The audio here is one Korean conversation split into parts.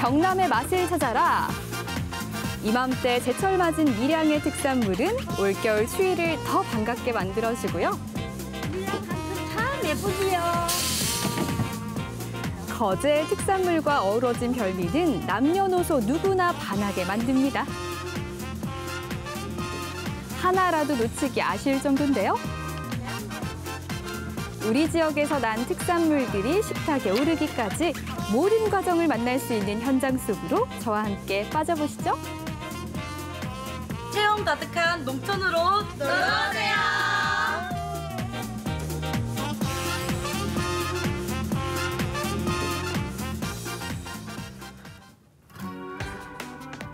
경남의 맛을 찾아라. 이맘때 제철 맞은 밀양의 특산물은 올겨울 추위를 더 반갑게 만들어주고요. 밀양 참 예쁘지요. 거제의 특산물과 어우러진 별미는 남녀노소 누구나 반하게 만듭니다. 하나라도 놓치기 아쉬울 정도인데요. 우리 지역에서 난 특산물들이 식탁에 오르기까지 모든 과정을 만날 수 있는 현장 속으로 저와 함께 빠져보시죠. 체험 가득한 농촌으로 놀러오세요.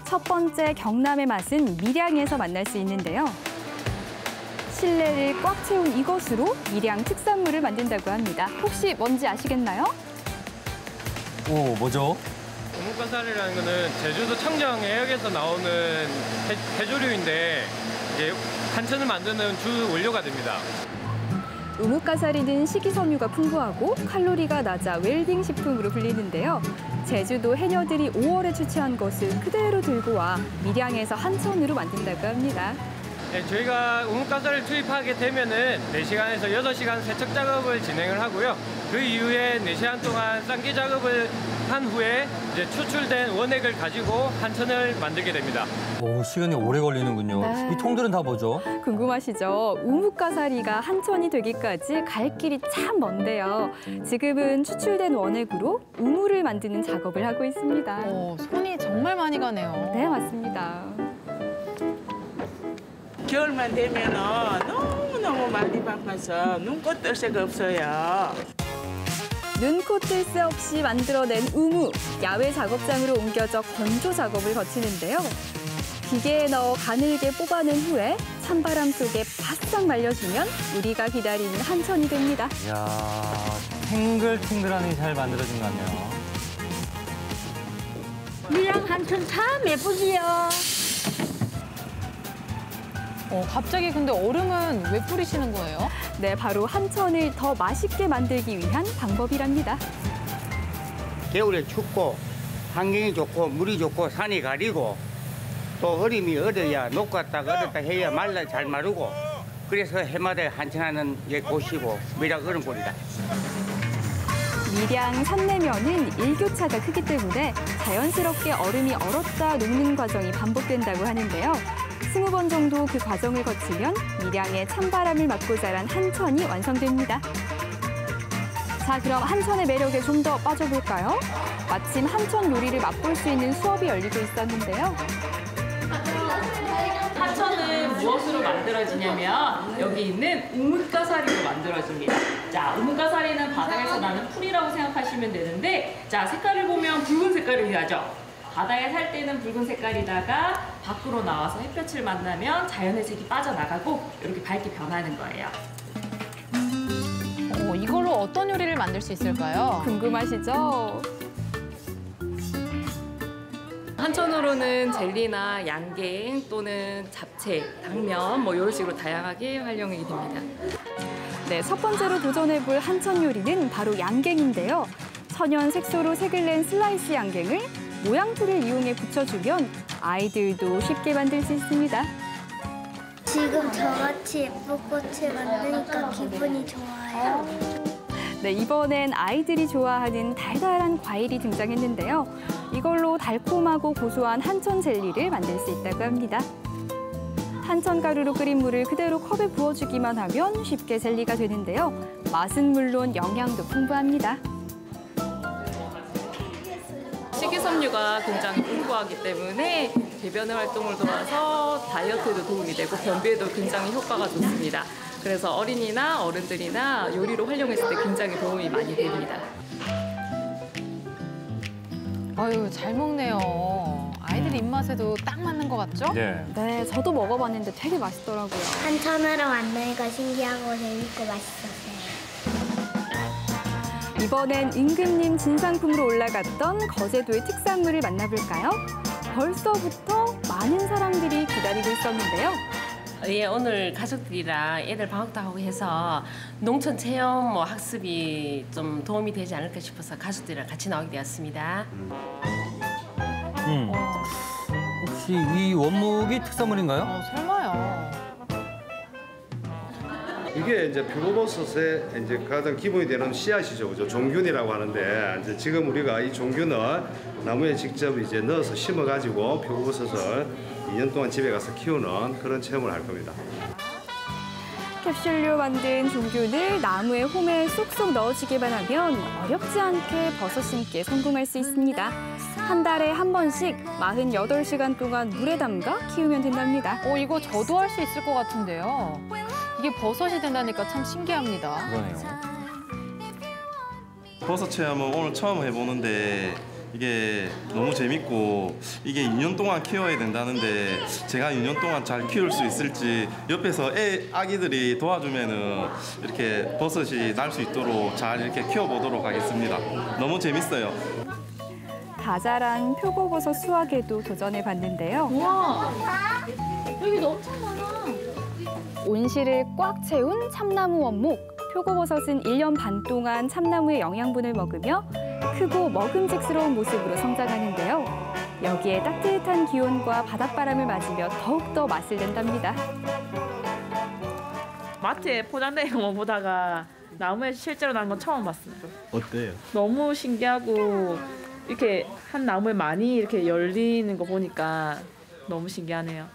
첫 번째 경남의 맛은 밀양에서 만날 수 있는데요. 실내를 꽉 채운 이것으로 밀양 특산물을 만든다고 합니다. 혹시 뭔지 아시겠나요? 오, 뭐죠? 우뭇가사리라는 거는 제주도 청정 해역에서 나오는 해조류인데 이제 한천을 만드는 주 원료가 됩니다. 우뭇가사리는 식이섬유가 풍부하고 칼로리가 낮아 웰빙 식품으로 불리는데요. 제주도 해녀들이 5월에 채취한 것을 그대로 들고 와 밀양에서 한천으로 만든다고 합니다. 네, 저희가 우뭇가사리를 투입하게 되면은 4시간에서 6시간 세척 작업을 진행을 하고요. 그 이후에 4시간 동안 쌍기 작업을 한 후에 이제 추출된 원액을 가지고 한천을 만들게 됩니다. 오, 시간이 오래 걸리는군요. 네. 이 통들은 다 뭐죠? 궁금하시죠? 우뭇가사리가 한천이 되기까지 갈 길이 참 먼데요. 지금은 추출된 원액으로 우무를 만드는 작업을 하고 있습니다. 손이 정말 많이 가네요. 네, 맞습니다. 겨울만 되면 너무너무 많이 바빠서 눈꽃 뜰 새가 없어요. 눈코 뜰 새 없이 만들어낸 우무, 야외 작업장으로 옮겨져 건조 작업을 거치는데요. 기계에 넣어 가늘게 뽑아낸 후에 찬바람 속에 바싹 말려주면 우리가 기다리는 한천이 됩니다. 이야, 탱글탱글하니 잘 만들어진 것 같네요. 밀양 한천 참 예쁘지요. 갑자기 근데 얼음은 왜 뿌리시는 거예요? 네, 바로 한천을 더 맛있게 만들기 위한 방법이랍니다. 겨울에 춥고 환경이 좋고 물이 좋고 산이 가리고 또 얼음이 얼어야 녹았다 얼었다 해야 잘 마르고 그래서 해마다 한천하는 곳이고 밀양 얼음골이다. 밀양 산내면은 일교차가 크기 때문에 자연스럽게 얼음이 얼었다 녹는 과정이 반복된다고 하는데요. 20번 정도 그 과정을 거치면 밀양의 찬바람을 맞고 자란 한천이 완성됩니다. 자, 그럼 한천의 매력에 좀 더 빠져볼까요? 마침 한천 요리를 맛볼 수 있는 수업이 열리고 있었는데요. 한천은 무엇으로 만들어지냐면 여기 있는 우뭇가사리로 만들어집니다. 자, 우뭇가사리는 바다에서 나는 풀이라고 생각하시면 되는데, 자, 색깔을 보면 붉은 색깔이 나죠. 바다에 살 때는 붉은 색깔이다가 밖으로 나와서 햇볕을 만나면 자연의 색이 빠져나가고 이렇게 밝게 변하는 거예요. 이걸로 어떤 요리를 만들 수 있을까요? 궁금하시죠? 한천으로는 젤리나 양갱 또는 잡채, 당면 뭐 이런 식으로 다양하게 활용이 됩니다. 네, 첫 번째로 도전해볼 한천 요리는 바로 양갱인데요. 천연 색소로 색을 낸 슬라이스 양갱을 모양풀을 이용해 붙여주면 아이들도 쉽게 만들 수 있습니다. 지금 저같이 예쁜 꽃을 만드니까 기분이 좋아요. 네, 이번엔 아이들이 좋아하는 달달한 과일이 등장했는데요. 이걸로 달콤하고 고소한 한천 젤리를 만들 수 있다고 합니다. 한천 가루로 끓인 물을 그대로 컵에 부어주기만 하면 쉽게 젤리가 되는데요. 맛은 물론 영양도 풍부합니다. 식이섬유가 굉장히 풍부하기 때문에 배변의 활동을 도와서 다이어트에도 도움이 되고 변비에도 굉장히 효과가 좋습니다. 그래서 어린이나 어른들이나 요리로 활용했을 때 굉장히 도움이 많이 됩니다. 아유, 잘 먹네요. 아이들 입맛에도 딱 맞는 것 같죠? 네. 네, 저도 먹어봤는데 되게 맛있더라고요. 한천으로 만드니까 신기하고 재밌고 맛있었어요. 이번엔 임금님 진상품으로 올라갔던 거제도의 특산물을 만나볼까요? 벌써부터 많은 사람들이 기다리고 있었는데요. 예, 오늘 가족들이랑 애들 방학도 하고 해서 농촌 체험 학습이 좀 도움이 되지 않을까 싶어서 가족들이랑 같이 나오게 되었습니다. 혹시 이 원목이 특산물인가요? 설마요. 이게 이제 표고버섯의 이제 가장 기본이 되는 씨앗이죠, 그죠? 종균이라고 하는데 이제 지금 우리가 이 종균을 나무에 직접 이제 넣어서 심어가지고 표고버섯을 2년 동안 집에 가서 키우는 그런 체험을 할 겁니다. 캡슐로 만든 종균을 나무의 홈에 쏙쏙 넣어주기만 하면 어렵지 않게 버섯 심기에 성공할 수 있습니다. 한 달에 한 번씩 48시간 동안 물에 담가 키우면 된답니다. 이거 저도 할 수 있을 것 같은데요. 이게 버섯이 된다니까 참 신기합니다. 그러네요. 버섯 체험은 오늘 처음 해보는데 이게 너무 재밌고 이게 2년 동안 키워야 된다는데 제가 2년 동안 잘 키울 수 있을지 옆에서 아기들이 도와주면은 이렇게 버섯이 날 수 있도록 잘 이렇게 키워보도록 하겠습니다. 너무 재밌어요. 다 자란 표고버섯 수확에도 도전해 봤는데요. 우와, 여기 엄청 많아. 온실을 꽉 채운 참나무 원목. 표고버섯은 1년 반 동안 참나무의 영양분을 먹으며 크고 먹음직스러운 모습으로 성장하는데요. 여기에 따뜻한 기온과 바닷바람을 맞으며 더욱더 맛을 낸답니다. 마트에 포장된 것만 보다가 나무에 실제로 난 건 처음 봤어요. 어때요? 너무 신기하고 이렇게 한 나무에 많이 이렇게 열리는 거 보니까 너무 신기하네요.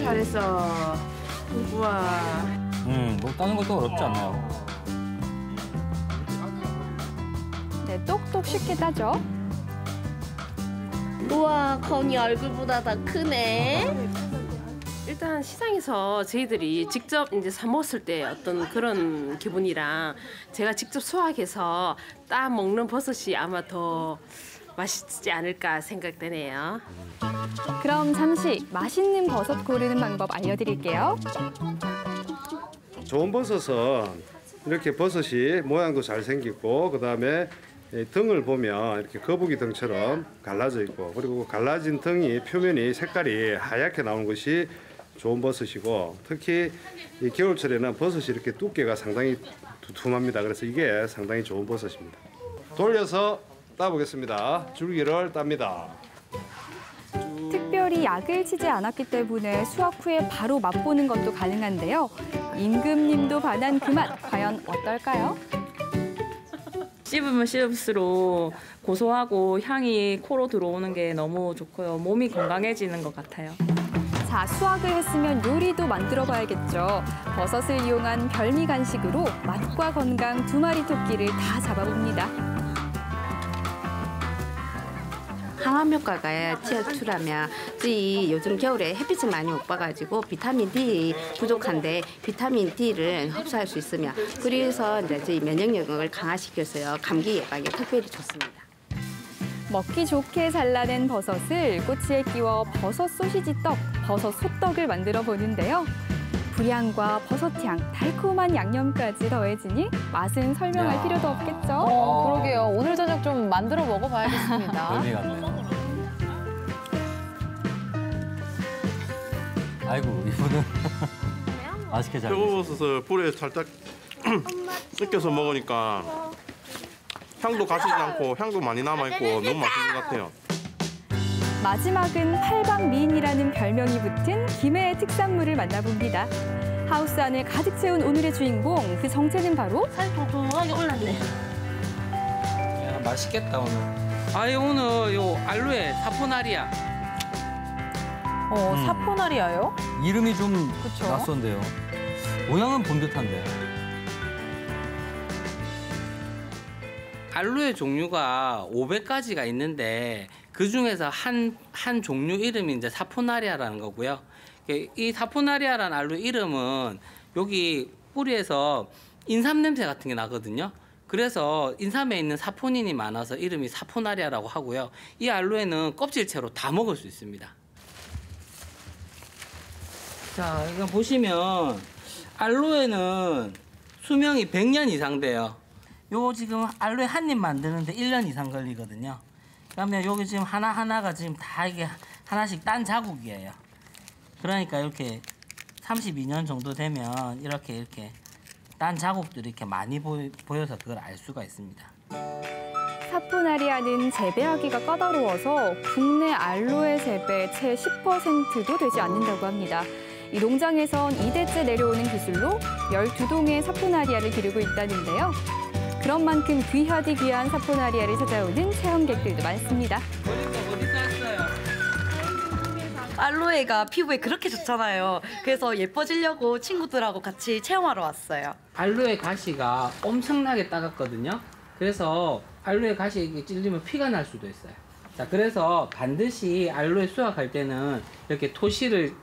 잘했어. 우와. 뭐 따는 것도 어렵지 않나요? 네, 똑똑 쉽게 따죠. 우와, 건이 얼굴보다 더 크네. 일단 시장에서 저희들이 직접 이제 사 먹었을 때 어떤 그런 기분이랑 제가 직접 수확해서 따 먹는 버섯이 아마 더 맛있지 않을까 생각되네요. 그럼 잠시 맛있는 버섯 고르는 방법 알려드릴게요. 좋은 버섯은 이렇게 버섯이 모양도 잘 생기고 그다음에 등을 보면 이렇게 거북이 등처럼 갈라져 있고 그리고 갈라진 등이 표면이 색깔이 하얗게 나오는 것이 좋은 버섯이고 특히 이 겨울철에는 버섯이 이렇게 두께가 상당히 두툼합니다. 그래서 이게 상당히 좋은 버섯입니다. 돌려서 따보겠습니다. 줄기를 땁니다. 특별히 약을 치지 않았기 때문에 수확 후에 바로 맛보는 것도 가능한데요. 임금님도 반한 그 맛, 과연 어떨까요? 씹으면 씹을수록 고소하고 향이 코로 들어오는 게 너무 좋고요. 몸이 건강해지는 것 같아요. 자, 수확을 했으면 요리도 만들어 봐야겠죠. 버섯을 이용한 별미 간식으로 맛과 건강 두 마리 토끼를 다 잡아봅니다. 항암 효과가 지하출하면 저희 요즘 겨울에 햇빛을 많이 못 봐가지고 비타민 D 부족한데 비타민 D를 흡수할 수 있으며 그래서 이제 저희 면역력을 강화시켜서요 감기 예방에 특별히 좋습니다. 먹기 좋게 잘라낸 버섯을 꼬치에 끼워 버섯 소시지 떡, 버섯 소떡을 만들어 보는데요. 불향과 버섯향, 달콤한 양념까지 더해지니 맛은 설명할 필요도 없겠죠? 그러게요. 오늘 저녁 좀 만들어 먹어봐야겠습니다. 별미 같네요. 아이고, 이분은 맛있게 잘 표고버섯을 불에 살짝 익혀서 먹으니까 향도 가시지 않고 향도 많이 남아있고 너무 맛있는 것 같아요. 마지막은 팔방미인이라는 별명이 붙은 김해의 특산물을 만나봅니다. 하우스 안을 가득 채운 오늘의 주인공, 그 정체는 바로 살이 통통하게 올랐네. 야, 맛있겠다 오늘. 아이 오늘 요 알로에 사포나리아. 사포나리아요? 이름이 좀 그쵸? 낯선데요. 모양은 본 듯한데. 알로에 종류가 500가지가 있는데 그 중에서 한 종류 이름이 이제 사포나리아라는 거고요. 이 사포나리아라는 알로에 이름은 여기 뿌리에서 인삼 냄새 같은 게 나거든요. 그래서 인삼에 있는 사포닌이 많아서 이름이 사포나리아라고 하고요. 이 알로에는 껍질채로 다 먹을 수 있습니다. 자, 이거 보시면 알로에는 수명이 100년 이상 돼요. 요거 지금 알로에 한 입 만드는데 1년 이상 걸리거든요. 그러면 여기 지금 하나하나가 지금 다 이게 하나씩 딴 자국이에요. 그러니까 이렇게 32년 정도 되면 이렇게 딴 자국들이 이렇게 많이 보여서 그걸 알 수가 있습니다. 사포나리아는 재배하기가 까다로워서 국내 알로에 재배 채 10%도 되지 않는다고 합니다. 이 농장에선 2대째 내려오는 기술로 12동의 사포나리아를 기르고 있다는데요. 그런 만큼 귀하디 귀한 사포나리아를 찾아오는 체험객들도 많습니다. 알로에가 피부에 그렇게 좋잖아요. 그래서 예뻐지려고 친구들하고 같이 체험하러 왔어요. 알로에 가시가 엄청나게 따갑거든요. 그래서 알로에 가시 찔리면 피가 날 수도 있어요. 자, 그래서 반드시 알로에 수확할 때는 이렇게 토시를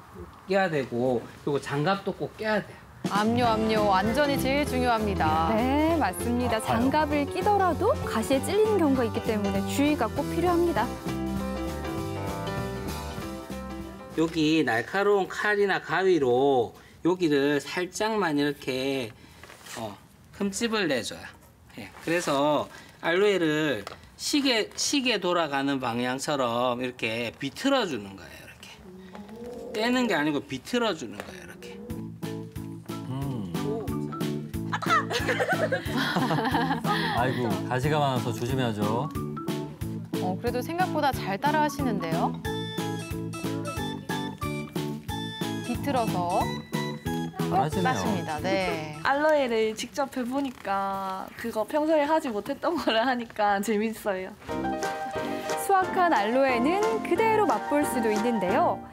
껴야 되고 그리고 장갑도 꼭 껴야 돼요. 압류. 안전이 제일 중요합니다. 네, 맞습니다. 장갑을 끼더라도 가시에 찔리는 경우가 있기 때문에 주의가 꼭 필요합니다. 여기 날카로운 칼이나 가위로 여기를 살짝만 이렇게 흠집을 내줘요. 예, 그래서 알로에를 시계 돌아가는 방향처럼 이렇게 비틀어 주는 거예요. 이렇게 떼는 게 아니고 비틀어 주는 거예요. 이렇게. 아이고, 가시가 많아서 조심해야죠. 그래도 생각보다 잘 따라 하시는데요. 비틀어서 꼭 잘하시네요. 따십니다. 네. 알로에를 직접 해보니까 그거 평소에 하지 못했던 거를 하니까 재밌어요. 수확한 알로에는 그대로 맛볼 수도 있는데요.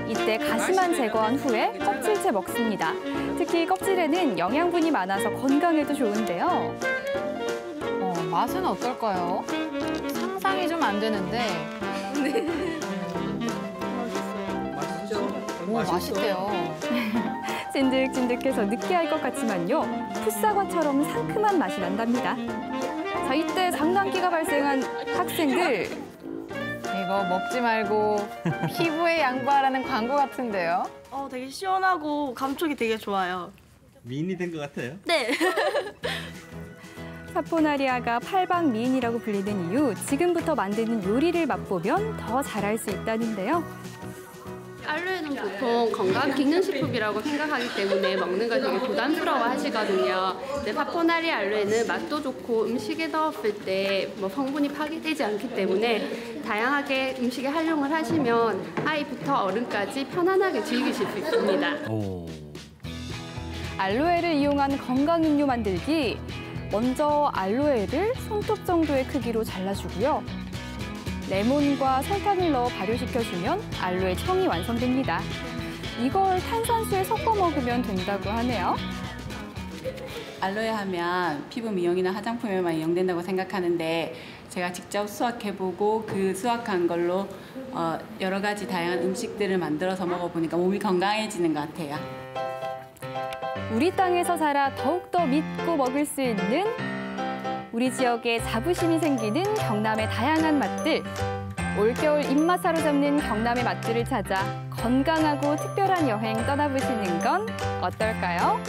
이때 가시만 제거한 후에 껍질째 먹습니다. 특히 껍질에는 영양분이 많아서 건강에도 좋은데요. 맛은 어떨까요? 상상이 좀 안 되는데. 오, 맛있대요. 찐득찐득해서 느끼할 것 같지만요. 풋사과처럼 상큼한 맛이 난답니다. 자, 이때 장난기가 발생한 학생들. 이거 먹지 말고 피부에 양보하라는 광고 같은데요. 되게 시원하고 감촉이 되게 좋아요. 미인이 된 것 같아요. 네. 사포나리아가 팔방 미인이라고 불리는 이유, 지금부터 만드는 요리를 맛보면 더 잘할 수 있다는데요. 알로에는 보통 건강기능식품이라고 생각하기 때문에 먹는 걸 되게 부담스러워 하시거든요. 근데 사포나리아 알로에는 맛도 좋고 음식에 넣었을 때 성분이 파괴되지 않기 때문에 다양하게 음식에 활용을 하시면 아이부터 어른까지 편안하게 즐기실 수 있습니다. 알로에를 이용한 건강음료 만들기. 먼저 알로에를 손톱 정도의 크기로 잘라주고요. 레몬과 설탕을 넣어 발효시켜주면 알로에 청이 완성됩니다. 이걸 탄산수에 섞어 먹으면 된다고 하네요. 알로에 하면 피부 미용이나 화장품에만 이용된다고 생각하는데 제가 직접 수확해보고 그 수확한 걸로 여러 가지 다양한 음식들을 만들어서 먹어보니까 몸이 건강해지는 것 같아요. 우리 땅에서 자라 더욱더 믿고 먹을 수 있는 우리 지역에 자부심이 생기는 경남의 다양한 맛들. 올겨울 입맛 사로잡는 경남의 맛들을 찾아 건강하고 특별한 여행 떠나보시는 건 어떨까요?